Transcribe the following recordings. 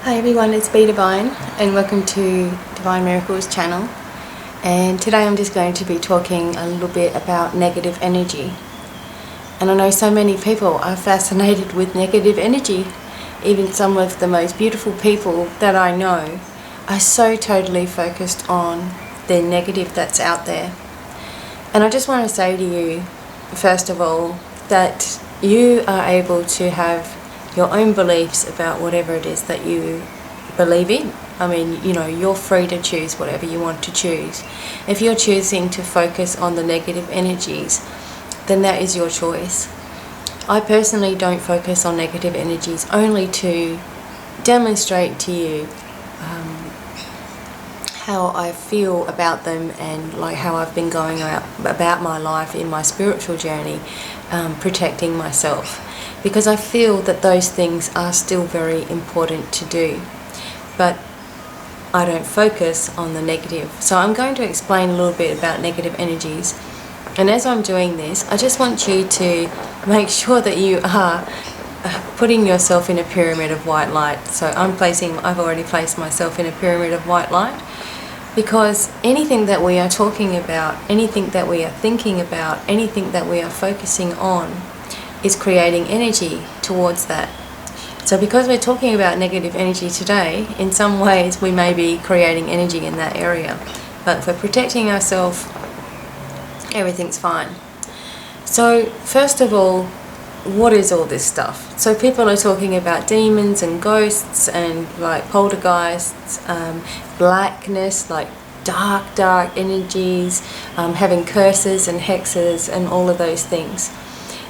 Hi everyone, it's BDevine and welcome to DevineMiracles channel. And today I'm just going to be talking a little bit about negative energy. And I know so many people are fascinated with negative energy. Even some of the most beautiful people that I know are so totally focused on the negative that's out there. And I just want to say to you, first of all, that you are able to have your own beliefs about whatever it is that you believe in. I mean, you're free to choose whatever you want to choose. If you're choosing to focus on the negative energies, then that is your choice. I personally don't focus on negative energies, only to demonstrate to you how I feel about them and like how I've been going about my life in my spiritual journey, protecting myself. Because I feel that those things are still very important to do, but I don't focus on the negative. So I'm going to explain a little bit about negative energies, and as I'm doing this, I just want you to make sure that you are putting yourself in a pyramid of white light. So I've already placed myself in a pyramid of white light, because anything that we are talking about, anything that we are thinking about, anything that we are focusing on is creating energy towards that. So because we're talking about negative energy today, in some ways we may be creating energy in that area, but for protecting ourselves, everything's fine. So first of all, what is all this stuff? So people are talking about demons and ghosts and like poltergeists, blackness, like dark energies, having curses and hexes and all of those things.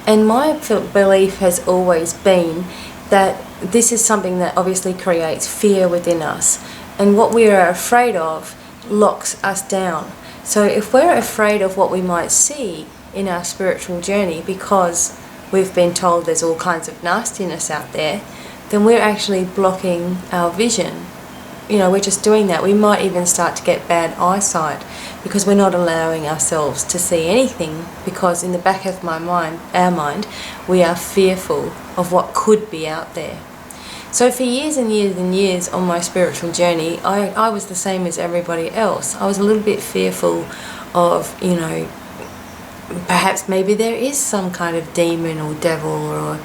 And my belief has always been that this is something that obviously creates fear within us. And what we are afraid of locks us down. So if we're afraid of what we might see in our spiritual journey because we've been told there's all kinds of nastiness out there, then we're actually blocking our vision. We're just doing that. We might even start to get bad eyesight because we're not allowing ourselves to see anything, because in the back of our mind, we are fearful of what could be out there. So for years and years and years on my spiritual journey, I was the same as everybody else. I was a little bit fearful of, perhaps maybe there is some kind of demon or devil, or,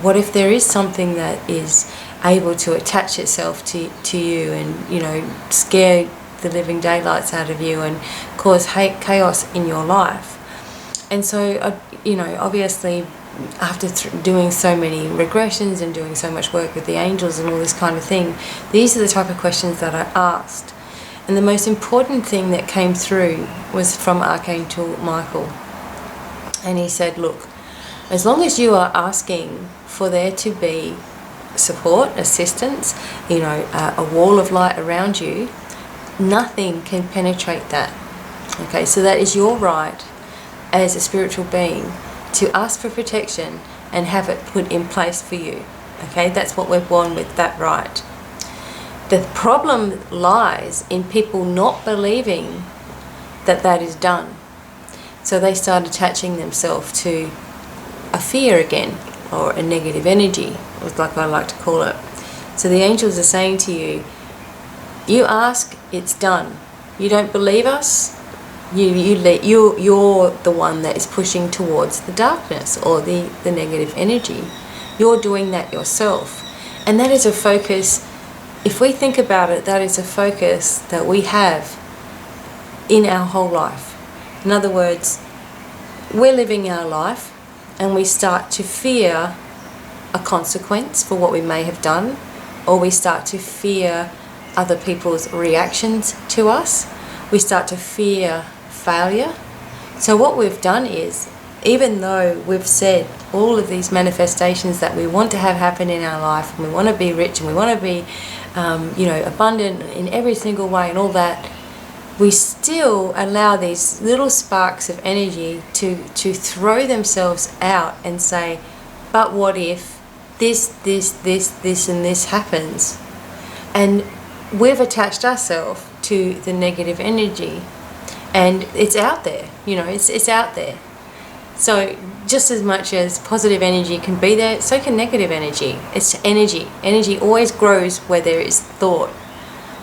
what if there is something that is able to attach itself to you and, scare the living daylights out of you and cause chaos in your life. And so, obviously, after doing so many regressions and doing so much work with the angels and all this kind of thing, these are the type of questions that I asked. And the most important thing that came through was from Archangel Michael. And he said, look, as long as you are asking for there to be support, assistance, a wall of light around you, nothing can penetrate that. Okay, so that is your right as a spiritual being to ask for protection and have it put in place for you. Okay, that's what we're born with, that right. The problem lies in people not believing that that is done. So they start attaching themselves to a fear again, or a negative energy, like I like to call it. So the angels are saying to you, you ask, it's done. You don't believe us, you're the one that is pushing towards the darkness or the negative energy. You're doing that yourself. And that is a focus, if we think about it, that is a focus that we have in our whole life. In other words, we're living our life and we start to fear a consequence for what we may have done, or we start to fear other people's reactions to us. We start to fear failure. So what we've done is, even though we've said all of these manifestations that we want to have happen in our life, and we want to be rich and we want to be abundant in every single way and all that, we still allow these little sparks of energy to throw themselves out and say, but what if this and this happens? And we've attached ourselves to the negative energy, and it's out there, it's out there. So just as much as positive energy can be there, so can negative energy. It's energy. Energy always grows where there is thought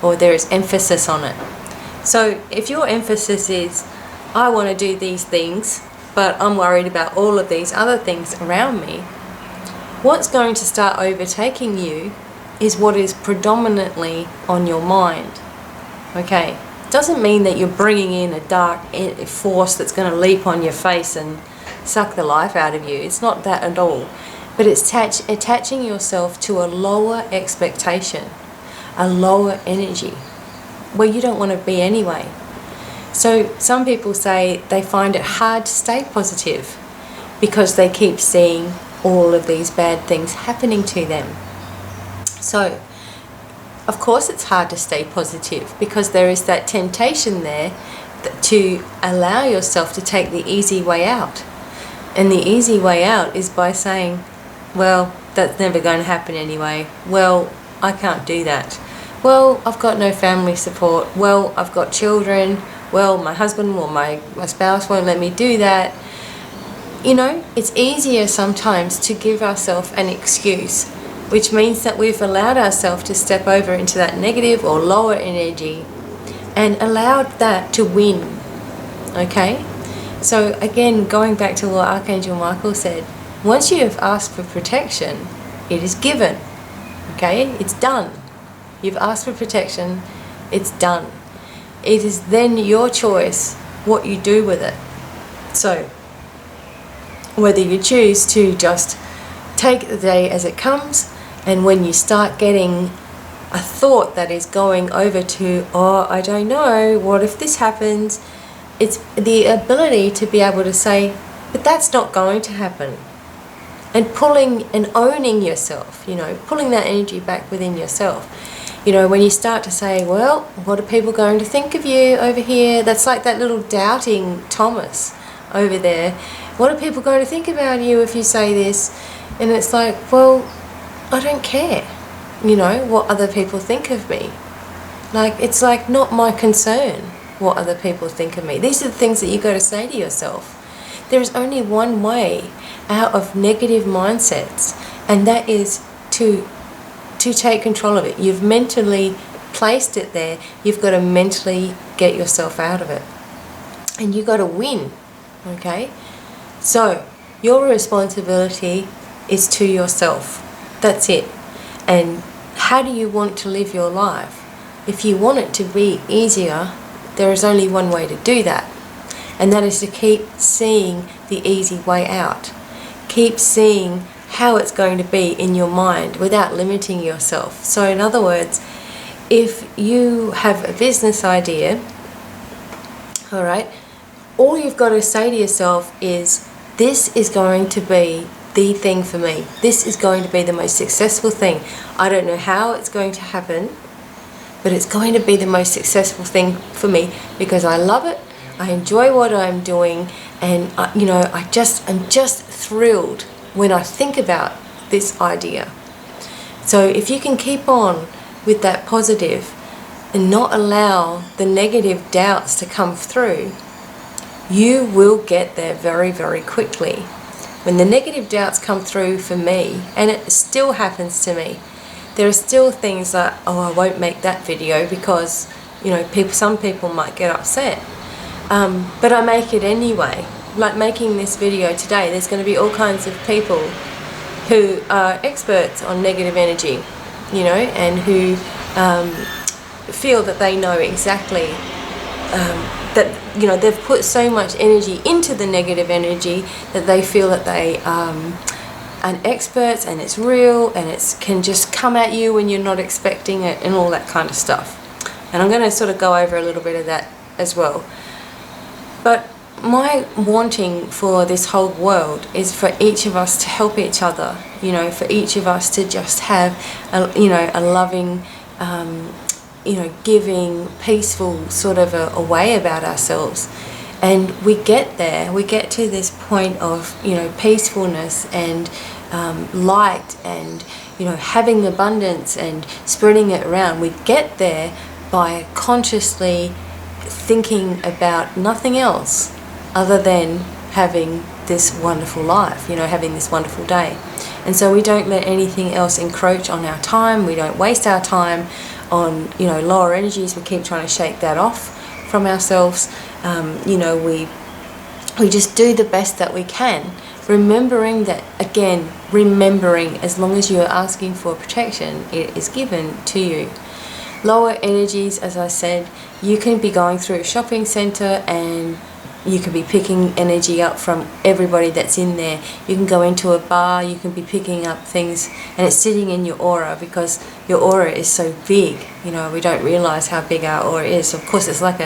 or there is emphasis on it. So if your emphasis is, I want to do these things, but I'm worried about all of these other things around me, what's going to start overtaking you is what is predominantly on your mind. Okay, doesn't mean that you're bringing in a dark force that's going to leap on your face and suck the life out of you. It's not that at all. But it's attaching yourself to a lower expectation, a lower energy, where you don't want to be anyway. So some people say they find it hard to stay positive because they keep seeing all of these bad things happening to them. So, of course it's hard to stay positive because there is that temptation there to allow yourself to take the easy way out. And the easy way out is by saying, well, that's never going to happen anyway. Well, I can't do that. Well, I've got no family support. Well, I've got children. Well, my husband or my spouse won't let me do that. You know, it's easier sometimes to give ourselves an excuse, which means that we've allowed ourselves to step over into that negative or lower energy and allowed that to win. Okay? So again, going back to what Archangel Michael said, once you have asked for protection, it is given. Okay? It's done. You've asked for protection, it's done. It is then your choice what you do with it. So, whether you choose to just take the day as it comes, and when you start getting a thought that is going over to, oh, I don't know, what if this happens? It's the ability to be able to say, but that's not going to happen. And pulling and owning yourself, you know, pulling that energy back within yourself. You know, when you start to say, well, what are people going to think of you over here? That's like that little doubting Thomas over there. What are people going to think about you if you say this? And it's like, well, I don't care, you know, what other people think of me. Like, it's like not my concern what other people think of me. These are the things that you got to say to yourself. There is only one way out of negative mindsets, and that is to take control of it. You've mentally placed it there. You've got to mentally get yourself out of it. And you got to win, okay? So, your responsibility is to yourself. That's it. And how do you want to live your life? If you want it to be easier, there is only one way to do that. And that is to keep seeing the easy way out. Keep seeing how it's going to be in your mind without limiting yourself. So in other words, if you have a business idea, all right, all you've got to say to yourself is, this is going to be the thing for me. This is going to be the most successful thing. I don't know how it's going to happen, but it's going to be the most successful thing for me because I love it, I enjoy what I'm doing, and you know, I'm just thrilled when I think about this idea. So if you can keep on with that positive and not allow the negative doubts to come through, you will get there very, very quickly. When the negative doubts come through for me, and it still happens to me, there are still things like, oh, I won't make that video because, you know, some people might get upset. But I make it anyway. Like making this video today, there's going to be all kinds of people who are experts on negative energy, you know, and who feel that they know exactly that, you know, they've put so much energy into the negative energy that they feel that they are experts and it's real and it can just come at you when you're not expecting it and all that kind of stuff. And I'm going to sort of go over a little bit of that as well. But my wanting for this whole world is for each of us to help each other, you know, for each of us to just have a, you know, a loving, you know, giving, peaceful sort of a way about ourselves. And we get there, we get to this point of, you know, peacefulness and light and, you know, having abundance and spreading it around. We get there by consciously thinking about nothing else other than having this wonderful life, you know, having this wonderful day. And so we don't let anything else encroach on our time. We don't waste our time on, you know, lower energies. We keep trying to shake that off from ourselves. You know, we just do the best that we can, remembering that, again, remembering as long as you are asking for protection, it is given to you. Lower energies, as I said, you can be going through a shopping centre and you can be picking energy up from everybody that's in there. You can go into a bar, you can be picking up things, and it's sitting in your aura because your aura is so big. You know, we don't realise how big our aura is. Of course, it's like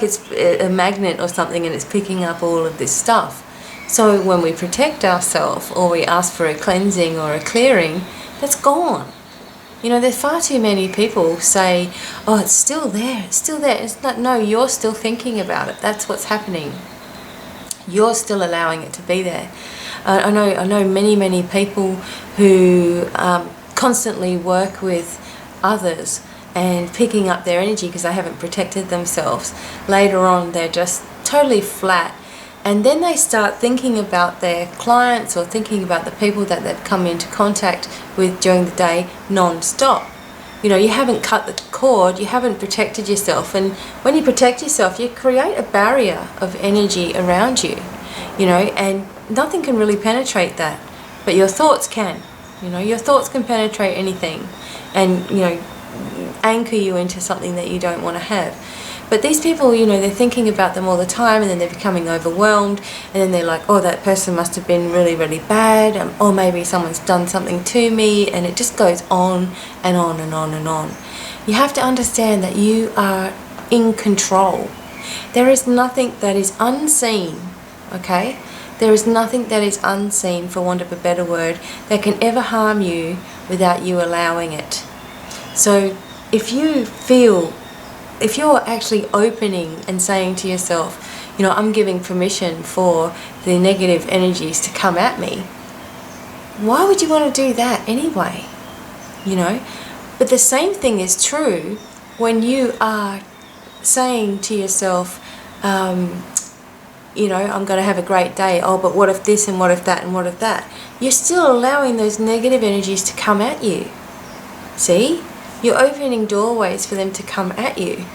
it's a magnet or something, and it's picking up all of this stuff. So when we protect ourselves or we ask for a cleansing or a clearing, that's gone. You know, there's far too many people say, oh, it's still there, it's still there. It's not, no, you're still thinking about it. That's what's happening. You're still allowing it to be there. I know many people who constantly work with others and picking up their energy because they haven't protected themselves. Later on, they're just totally flat. And then they start thinking about their clients or thinking about the people that they've come into contact with during the day non-stop. You know, you haven't cut the cord, you haven't protected yourself. And when you protect yourself, you create a barrier of energy around you, you know, and nothing can really penetrate that. But your thoughts can. You know, your thoughts can penetrate anything and, you know, anchor you into something that you don't want to have. But these people, you know, they're thinking about them all the time, and then they're becoming overwhelmed, and then they're like, oh, that person must have been really, really bad, or maybe someone's done something to me, and it just goes on and on and on and on. You have to understand that you are in control. There is nothing that is unseen, okay? There is nothing that is unseen, for want of a better word, that can ever harm you without you allowing it. So if you're actually opening and saying to yourself, you know, I'm giving permission for the negative energies to come at me, why would you want to do that anyway? You know? But the same thing is true when you are saying to yourself, you know, I'm going to have a great day. Oh, but what if this and what if that and what if that? You're still allowing those negative energies to come at you. See? You're opening doorways for them to come at you.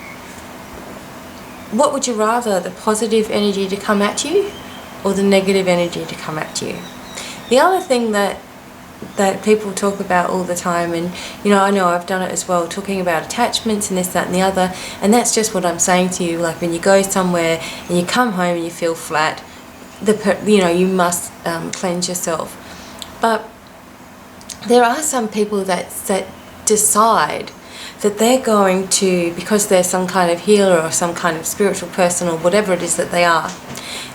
What would you rather, the positive energy to come at you or the negative energy to come at you? The other thing that people talk about all the time, and you know I've done it as well, talking about attachments and this, that and the other, and that's just what I'm saying to you. Like when you go somewhere and you come home and you feel flat, you know, you must cleanse yourself. But there are some people that decide that they're going to, because they're some kind of healer or some kind of spiritual person or whatever it is that they are,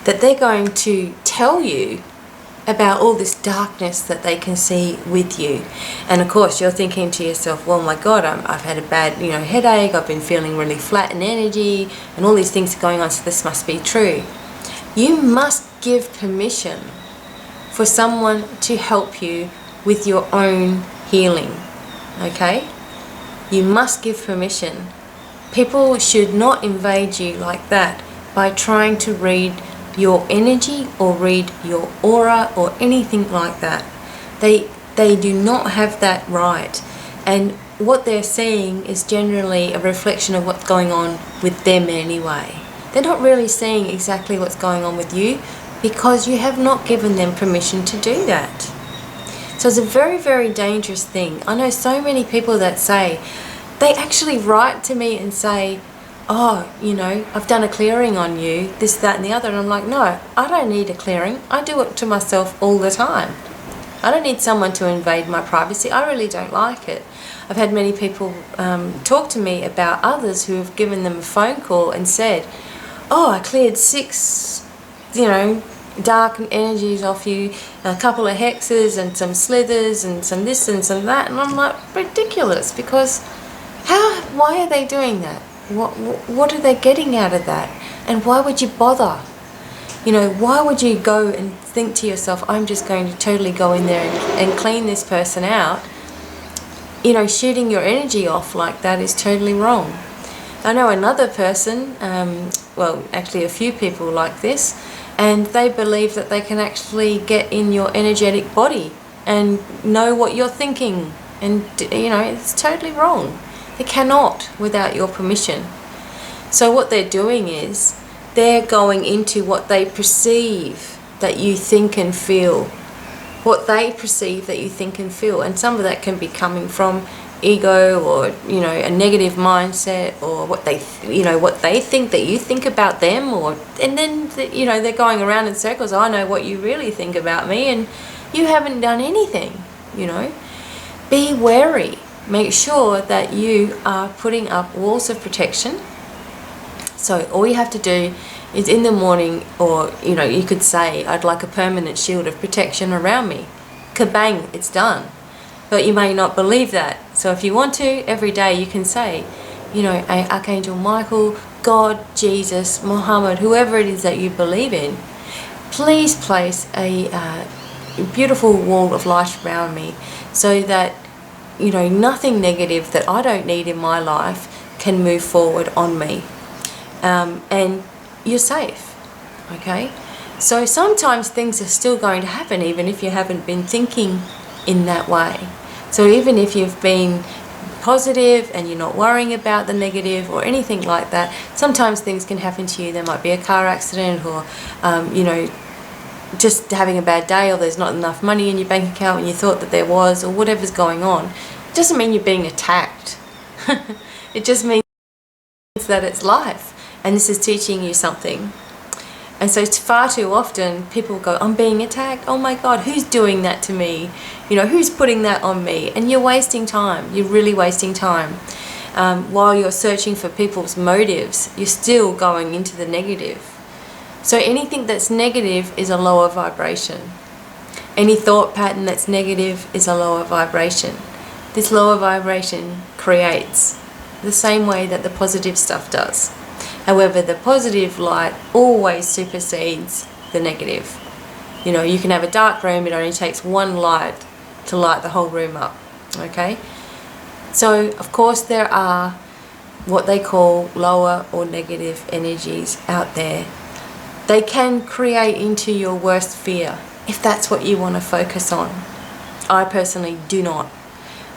that they're going to tell you about all this darkness that they can see with you. And of course you're thinking to yourself, well, my God, I've had a bad, you know, headache, I've been feeling really flat in energy, and all these things are going on, so this must be true. You must give permission for someone to help you with your own healing. Okay? You must give permission. People should not invade you like that by trying to read your energy or read your aura or anything like that. They do not have that right. And what they're seeing is generally a reflection of what's going on with them anyway. They're not really seeing exactly what's going on with you because you have not given them permission to do that. So it's a very, very dangerous thing. I know so many people that say, they actually write to me and say, oh, you know, I've done a clearing on you, this, that and the other. And I'm like, no, I don't need a clearing. I do it to myself all the time. I don't need someone to invade my privacy. I really don't like it. I've had many people talk to me about others who have given them a phone call and said, oh, I cleared 6, you know, dark energies off you, a couple of hexes and some slithers and some this and some that. And I'm like, ridiculous, because why are they doing that? What are they getting out of that? And why would you bother? You know, why would you go and think to yourself, I'm just going to totally go in there and clean this person out? You know, shooting your energy off like that is totally wrong. I know another person, well, actually a few people like this, and they believe that they can actually get in your energetic body and know what you're thinking, and you know, it's totally wrong. They cannot without your permission. So what they're doing is they're going into what they perceive that you think and feel, what they perceive that you think and feel, and some of that can be coming from ego, or you know, a negative mindset, or what they what they think that you think about them, or and then you know, they're going around in circles. I know what you really think about me, and you haven't done anything. You know, be wary. Make sure that you are putting up walls of protection. So all you have to do is in the morning, or you know, you could say, I'd like a permanent shield of protection around me. Kabang, it's done. But you may not believe that. So if you want to, every day you can say, you know, Archangel Michael, God, Jesus, Muhammad, whoever it is that you believe in, please place a beautiful wall of light around me, so that, you know, nothing negative that I don't need in my life can move forward on me. And you're safe, okay? So sometimes things are still going to happen even if you haven't been thinking in that way. So even if you've been positive and you're not worrying about the negative or anything like that, sometimes things can happen to you. There might be a car accident, or you know, just having a bad day, or there's not enough money in your bank account when you thought that there was, or whatever's going on. It doesn't mean you're being attacked. It just means that it's life, and this is teaching you something. And so far too often people go, I'm being attacked, oh my God, who's doing that to me? You know, who's putting that on me? And you're wasting time. You're really wasting time. While you're searching for people's motives, you're still going into the negative. So anything that's negative is a lower vibration. Any thought pattern that's negative is a lower vibration. This lower vibration creates the same way that the positive stuff does. However, the positive light always supersedes the negative. You know, you can have a dark room, it only takes one light to light the whole room up, okay? So, of course, there are what they call lower or negative energies out there. They can create into your worst fear, if that's what you want to focus on. I personally do not.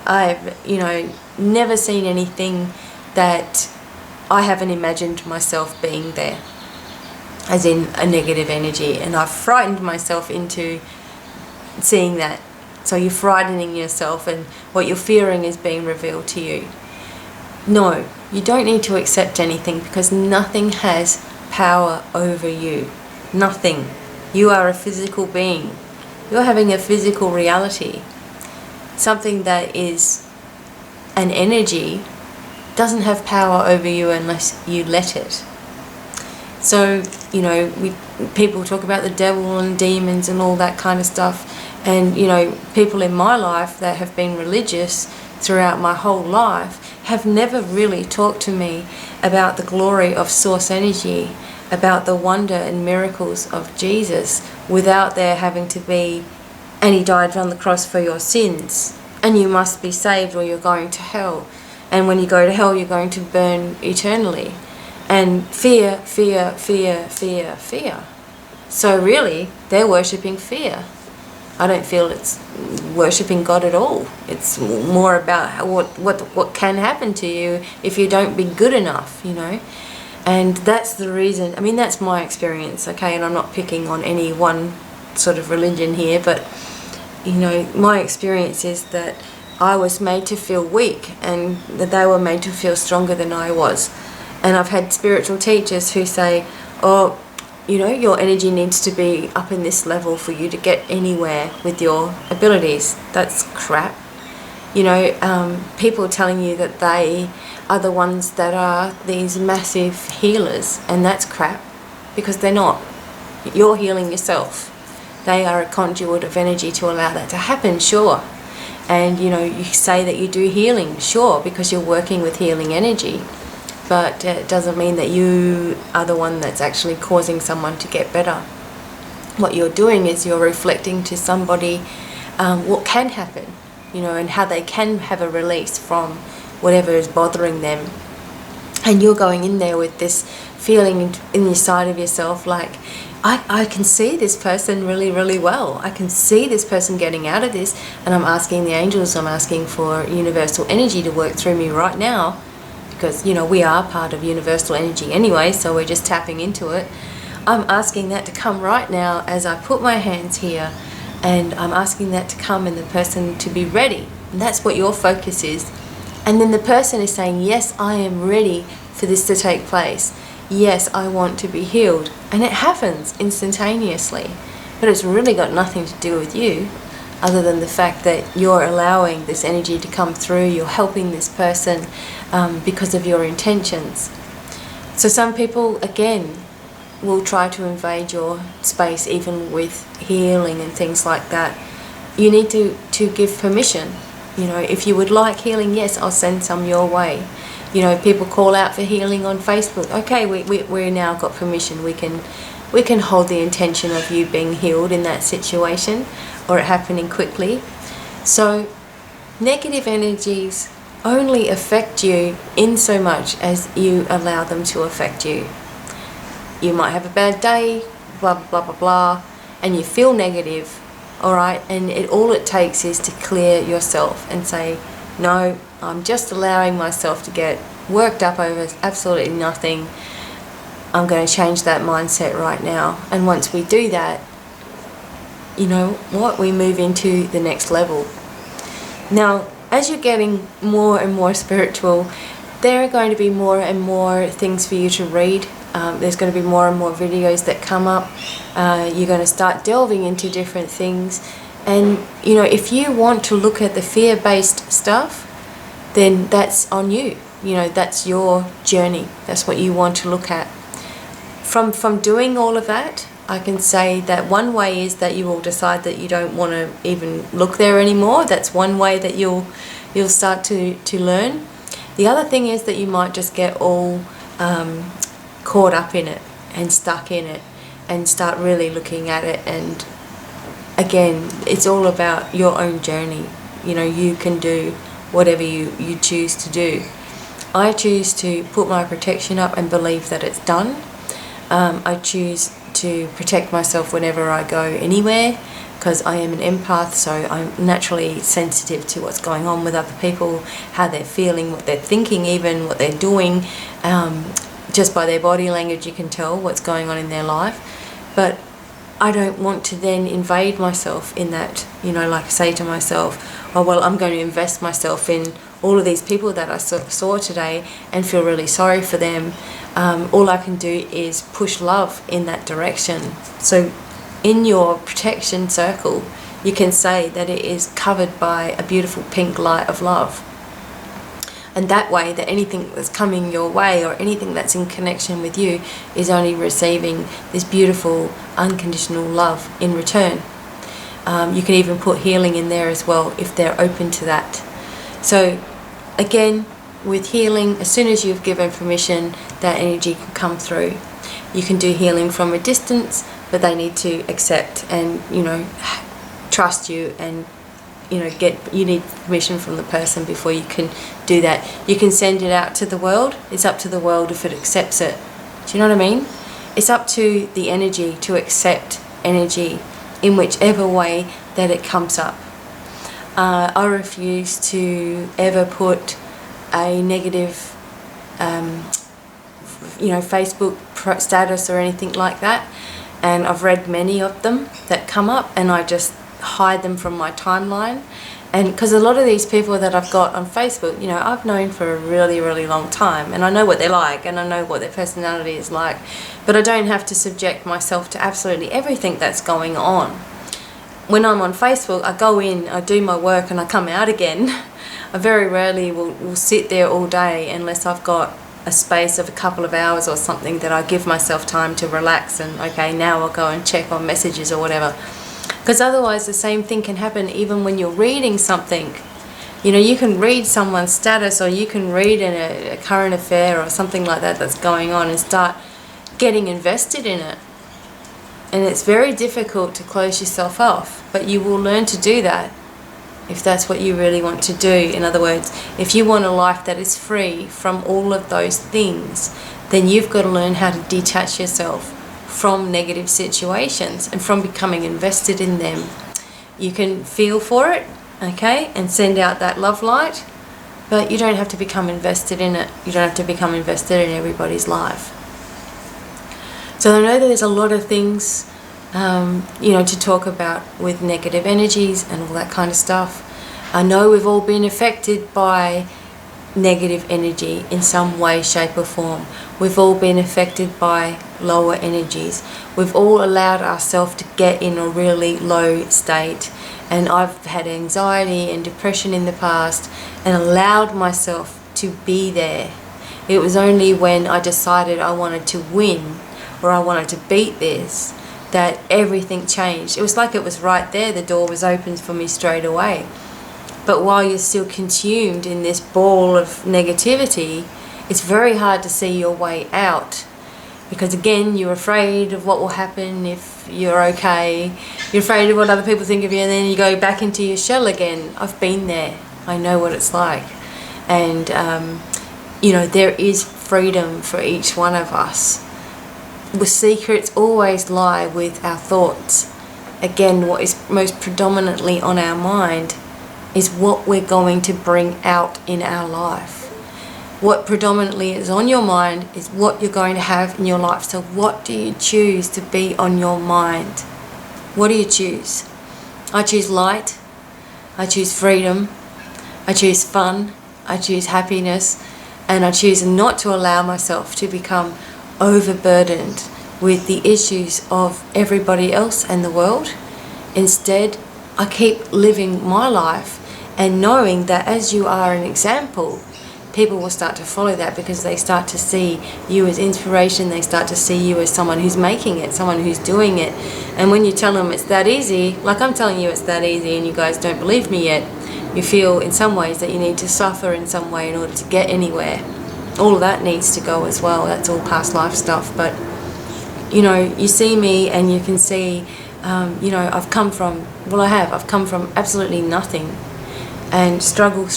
I've, you know, never seen anything that I haven't imagined myself being there, as in a negative energy, and I've frightened myself into seeing that. So you're frightening yourself, and what you're fearing is being revealed to you. No, you don't need to accept anything, because nothing has power over you. Nothing. You are a physical being. You're having a physical reality. Something that is an energy doesn't have power over you unless you let it. So, you know, people talk about the devil and demons and all that kind of stuff, and you know, people in my life that have been religious throughout my whole life have never really talked to me about the glory of source energy, about the wonder and miracles of Jesus, without there having to be, and he died on the cross for your sins, and you must be saved or you're going to hell. And when you go to hell, you're going to burn eternally. And fear, fear, fear, fear, fear. So really, they're worshipping fear. I don't feel it's worshipping God at all. It's more about what can happen to you if you don't be good enough, you know. And that's the reason, I mean, that's my experience, okay? And I'm not picking on any one sort of religion here, but, you know, my experience is that I was made to feel weak, and that they were made to feel stronger than I was. And I've had spiritual teachers who say, oh, you know, your energy needs to be up in this level for you to get anywhere with your abilities. That's crap. You know, people telling you that they are the ones that are these massive healers, and that's crap, because they're not. You're healing yourself. They are a conduit of energy to allow that to happen, sure. And, you know, you say that you do healing, sure, because you're working with healing energy. But it doesn't mean that you are the one that's actually causing someone to get better. What you're doing is you're reflecting to somebody what can happen, you know, and how they can have a release from whatever is bothering them. and you're going in there with this feeling in your side of yourself like, I can see this person really, really well. I can see this person getting out of this, and I'm asking the angels, I'm asking for universal energy to work through me right now, because, you know, we are part of universal energy anyway, so we're just tapping into it. I'm asking that to come right now as I put my hands here, and I'm asking that to come and the person to be ready. And that's what your focus is. And then the person is saying, yes, I am ready for this to take place. Yes, I want to be healed. And it happens instantaneously. But it's really got nothing to do with you, other than the fact that you're allowing this energy to come through, you're helping this person because of your intentions. So some people, again, will try to invade your space, even with healing and things like that. You need to give permission. You know, if you would like healing, yes, I'll send some your way. You know, people call out for healing on Facebook. Okay, we now got permission. We can hold the intention of you being healed in that situation, or it happening quickly. So negative energies only affect you in so much as you allow them to affect you. You might have a bad day, blah, blah, blah, blah, and you feel negative, all right? And all it takes is to clear yourself and say, no, I'm just allowing myself to get worked up over absolutely nothing. I'm going to change that mindset right now. And once we do that, you know what? We move into the next level. Now, as you're getting more and more spiritual, there are going to be more and more things for you to read. There's going to be more and more videos that come up. You're going to start delving into different things. And, you know, if you want to look at the fear-based stuff, then that's on you. You know, that's your journey. That's what you want to look at. From doing all of that, I can say that one way is that you will decide that you don't want to even look there anymore. That's one way that you'll start to learn. The other thing is that you might just get all caught up in it and stuck in it and start really looking at it. And again, it's all about your own journey. You know, you can do whatever you choose to do. I choose to put my protection up and believe that it's done. I choose to protect myself whenever I go anywhere, because I am an empath, so I'm naturally sensitive to what's going on with other people, how they're feeling, what they're thinking, even what they're doing. Just by their body language you can tell what's going on in their life. But I don't want to then invade myself in that, you know, like I say to myself, oh well, I'm going to invest myself in all of these people that I saw today and feel really sorry for them. All I can do is push love in that direction. So in your protection circle, you can say that it is covered by a beautiful pink light of love. And that way, that anything that's coming your way or anything that's in connection with you is only receiving this beautiful unconditional love in return. You can even put healing in there as well if they're open to that. So again, with healing, as soon as you've given permission, that energy can come through. You can do healing from a distance, but they need to accept and, you know, trust you, and you know, you need permission from the person before you can do that. You can send it out to the world. It's up to the world if it accepts it. Do you know what I mean? It's up to the energy to accept energy in whichever way that it comes up. I refuse to ever put a negative, you know, Facebook status or anything like that. And I've read many of them that come up, and I just hide them from my timeline. And because a lot of these people that I've got on Facebook, you know, I've known for a really, really long time, and I know what they're like and I know what their personality is like, but I don't have to subject myself to absolutely everything that's going on. When I'm on Facebook, I go in, I do my work, and I come out again. I very rarely will sit there all day unless I've got a space of a couple of hours or something that I give myself time to relax and, okay, now I'll go and check on messages or whatever. Because otherwise the same thing can happen even when you're reading something. You know, you can read someone's status, or you can read in a current affair or something like that that's going on and start getting invested in it. And it's very difficult to close yourself off, but you will learn to do that if that's what you really want to do. In other words, if you want a life that is free from all of those things, then you've got to learn how to detach yourself from negative situations and from becoming invested in them. You can feel for it, okay, and send out that love light, but you don't have to become invested in it. You don't have to become invested in everybody's life. So I know that there's a lot of things to talk about with negative energies and all that kind of stuff. I know we've all been affected by negative energy in some way, shape or form. We've all been affected by lower energies. We've all allowed ourselves to get in a really low state, and I've had anxiety and depression in the past and allowed myself to be there. It was only when I decided I wanted to win, or I wanted to beat this, that everything changed. It was like it was right there. The door was opened for me straight away. But while you're still consumed in this ball of negativity, it's very hard to see your way out. Because again, you're afraid of what will happen if you're okay. You're afraid of what other people think of you, and then you go back into your shell again. I've been there. I know what it's like. And, there is freedom for each one of us. The secrets always lie with our thoughts. Again, what is most predominantly on our mind is what we're going to bring out in our life. What predominantly is on your mind is what you're going to have in your life. So what do you choose to be on your mind? What do you choose? I choose light. I choose freedom. I choose fun. I choose happiness. And I choose not to allow myself to become overburdened with the issues of everybody else and the world. Instead, I keep living my life and knowing that as you are an example, people will start to follow that, because they start to see you as inspiration. They start to see you as someone who's making it, someone who's doing it. And when you tell them it's that easy, like I'm telling you it's that easy and you guys don't believe me yet, you feel in some ways that you need to suffer in some way in order to get anywhere. All of that needs to go as well. That's all past life stuff. But you see me and you can see I've come from absolutely nothing, and struggled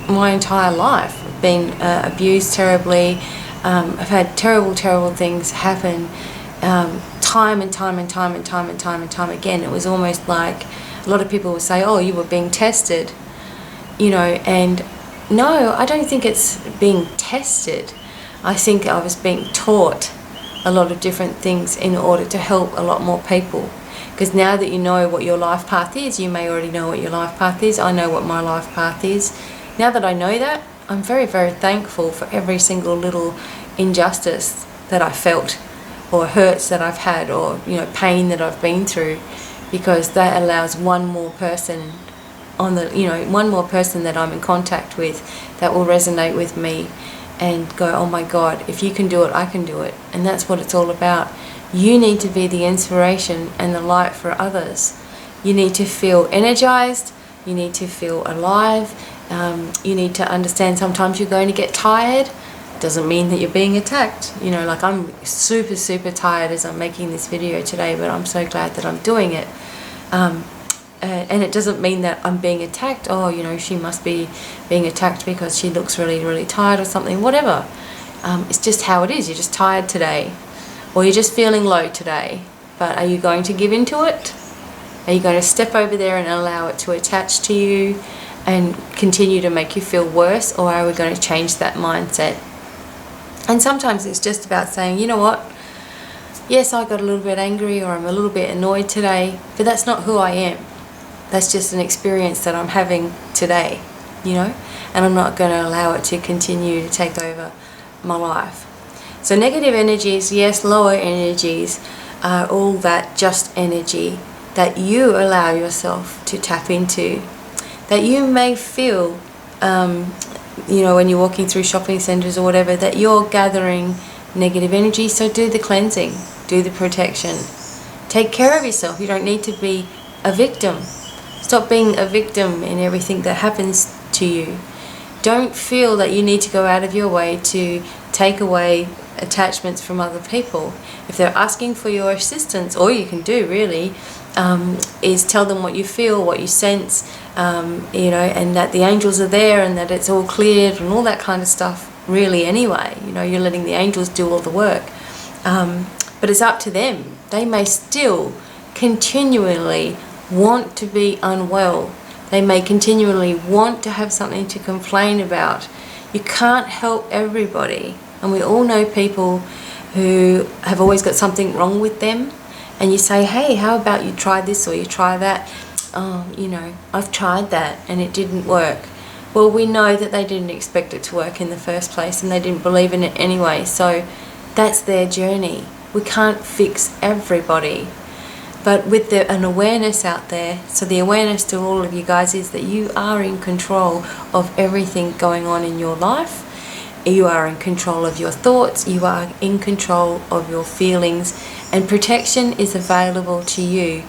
my entire life. I've been abused terribly. I've had terrible things happen time and time again. It was almost like a lot of people would say, oh, you were being tested, and no, I don't think it's being tested. I think I was being taught a lot of different things in order to help a lot more people. Because now that you know what your life path is, you may already know what your life path is. I know what my life path is. Now that I know that, I'm very, very thankful for every single little injustice that I felt, or hurts that I've had, or pain that I've been through, because that allows one more person that I'm in contact with that will resonate with me and go, oh my God, if you can do it, I can do it. And that's what it's all about. You need to be the inspiration and the light for others. You need to feel energized. You need to feel alive. You need to understand sometimes you're going to get tired. Doesn't mean that you're being attacked. Like I'm super tired as I'm making this video today, but I'm so glad that I'm doing it. And it doesn't mean that I'm being attacked. Oh, she must be being attacked because she looks really tired or something. Whatever. It's just how it is. You're just tired today, or you're just feeling low today. But are you going to give into it? Are you going to step over there and allow it to attach to you and continue to make you feel worse, or are we going to change that mindset? And sometimes it's just about saying, you know what? Yes, I got a little bit angry, or I'm a little bit annoyed today, but that's not who I am. That's just an experience that I'm having today, and I'm not going to allow it to continue to take over my life. So negative energies, yes, lower energies, are all that just energy that you allow yourself to tap into, that you may feel, when you're walking through shopping centres or whatever, that you're gathering negative energy. So do the cleansing, do the protection, take care of yourself. You don't need to be a victim. Stop being a victim in everything that happens to you. Don't feel that you need to go out of your way to take away attachments from other people. If they're asking for your assistance, all you can do really is tell them what you feel, what you sense, you know, and that the angels are there and that it's all cleared and all that kind of stuff really anyway. You know, you're letting the angels do all the work. But it's up to them. They may still continually want to be unwell. They may continually want to have something to complain about. You can't help everybody. And we all know people who have always got something wrong with them. And you say, hey, how about you try this or you try that? Oh, you know, I've tried that and it didn't work. Well, we know that they didn't expect it to work in the first place and they didn't believe in it anyway. So that's their journey. We can't fix everybody. But with an awareness out there, so the awareness to all of you guys is that you are in control of everything going on in your life. You are in control of your thoughts. You are in control of your feelings. And protection is available to you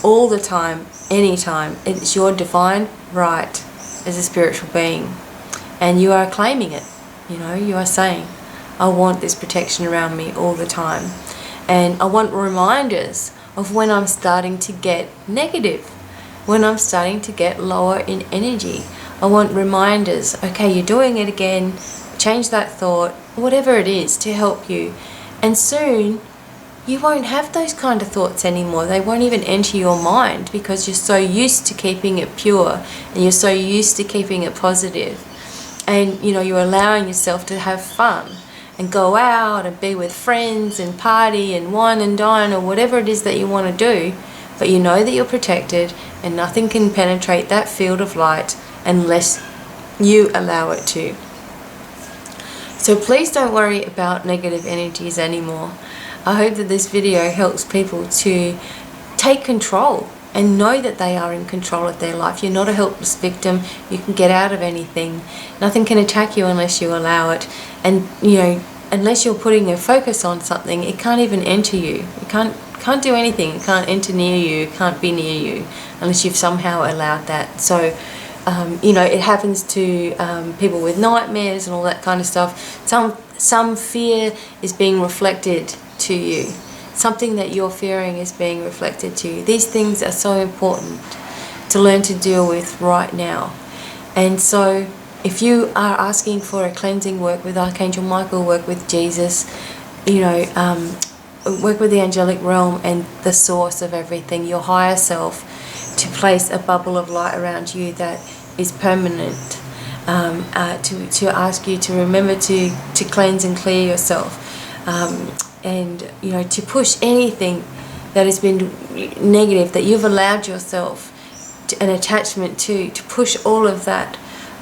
all the time, anytime. It's your divine right as a spiritual being. And you are claiming it. You know, you are saying, I want this protection around me all the time. And I want reminders of when I'm starting to get negative, when I'm starting to get lower in energy. I want reminders, okay, you're doing it again, change that thought, whatever it is to help you. And soon you won't have those kind of thoughts anymore. They won't even enter your mind because you're so used to keeping it pure and you're so used to keeping it positive. And you know, you're allowing yourself to have fun and go out and be with friends and party and wine and dine or whatever it is that you want to do, but you know that you're protected and nothing can penetrate that field of light unless you allow it to. So please don't worry about negative energies anymore. I hope that this video helps people to take control and know that they are in control of their life. You're not a helpless victim. You can get out of anything. Nothing can attack you unless you allow it. And you know, unless you're putting a focus on something, it can't even enter you. It can't do anything. It can't enter near you. It can't be near you unless you've somehow allowed that. So you know, it happens to people with nightmares and all that kind of stuff. Some fear is being reflected to you. Something that you're fearing is being reflected to you. These things are so important to learn to deal with right now. And so if you are asking for a cleansing work with Archangel Michael, work with Jesus, you know, work with the angelic realm and the source of everything, your higher self, to place a bubble of light around you that is permanent, to ask you to remember to cleanse and clear yourself, and you know, to push anything that has been negative that you've allowed yourself an attachment to push all of that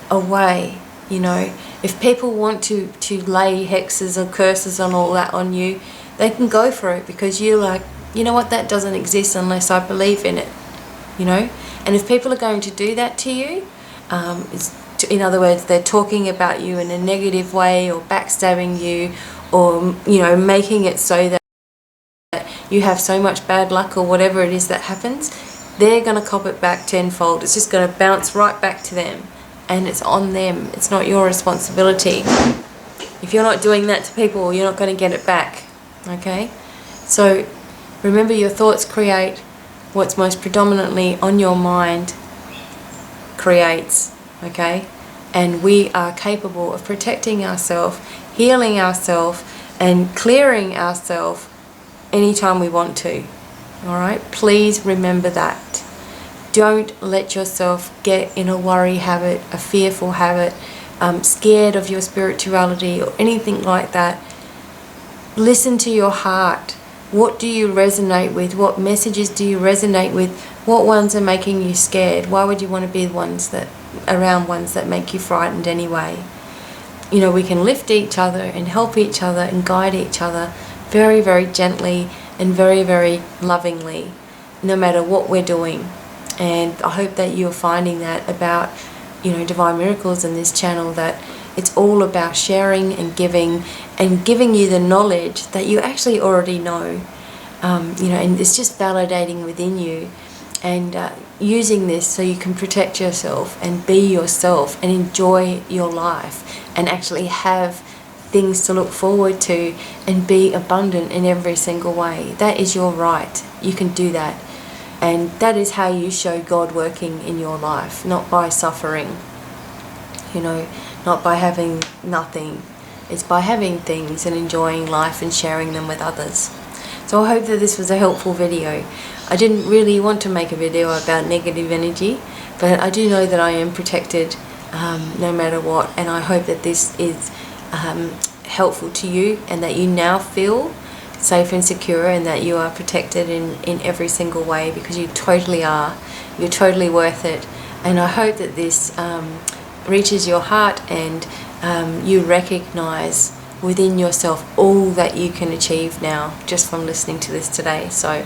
away. You know, if people want to lay hexes or curses on all that on you, they can go for it, because you're like, you know what, that doesn't exist unless I believe in it. You know, and if people are going to do that to you, in other words, they're talking about you in a negative way or backstabbing you, or you know, making it so that you have so much bad luck or whatever it is that happens, they're going to cop it back tenfold. It's just going to bounce right back to them, and it's on them. It's not your responsibility. If you're not doing that to people, you're not going to get it back. Okay? So remember, your thoughts create. What's most predominantly on your mind creates. Okay? And we are capable of protecting ourselves, healing ourselves, and clearing ourselves anytime we want to. Alright? Please remember that. Don't let yourself get in a worry habit, a fearful habit, scared of your spirituality or anything like that. Listen to your heart. What do you resonate with? What messages do you resonate with? What ones are making you scared? Why would you want to be around ones that make you frightened anyway? You know, we can lift each other and help each other and guide each other very, very gently and very, very lovingly, no matter what we're doing. And I hope that you're finding that about, you know, Divine Miracles and this channel, that it's all about sharing and giving you the knowledge that you actually already know, you know, and it's just validating within you, and using this so you can protect yourself and be yourself and enjoy your life and actually have things to look forward to, and be abundant in every single way. That is your right. You can do that. And that is how you show God working in your life, not by suffering, you know, not by having nothing. It's by having things and enjoying life and sharing them with others. So I hope that this was a helpful video. I didn't really want to make a video about negative energy, but I do know that I am protected no matter what, and I hope that this is helpful to you, and that you now feel safe and secure, and that you are protected in every single way, because you totally are. You're totally worth it. And I hope that this reaches your heart, and you recognize within yourself all that you can achieve now just from listening to this today. So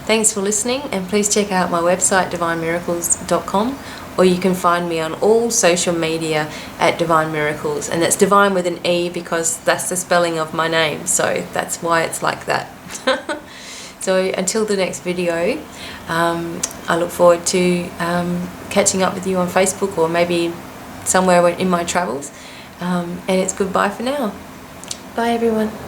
thanks for listening, and please check out my website, DevineMiracles.com, or you can find me on all social media at DevineMiracles, and that's Devine with an E because that's the spelling of my name, so that's why it's like that. So until the next video, I look forward to catching up with you on Facebook, or maybe somewhere in my travels, and it's goodbye for now. Bye everyone.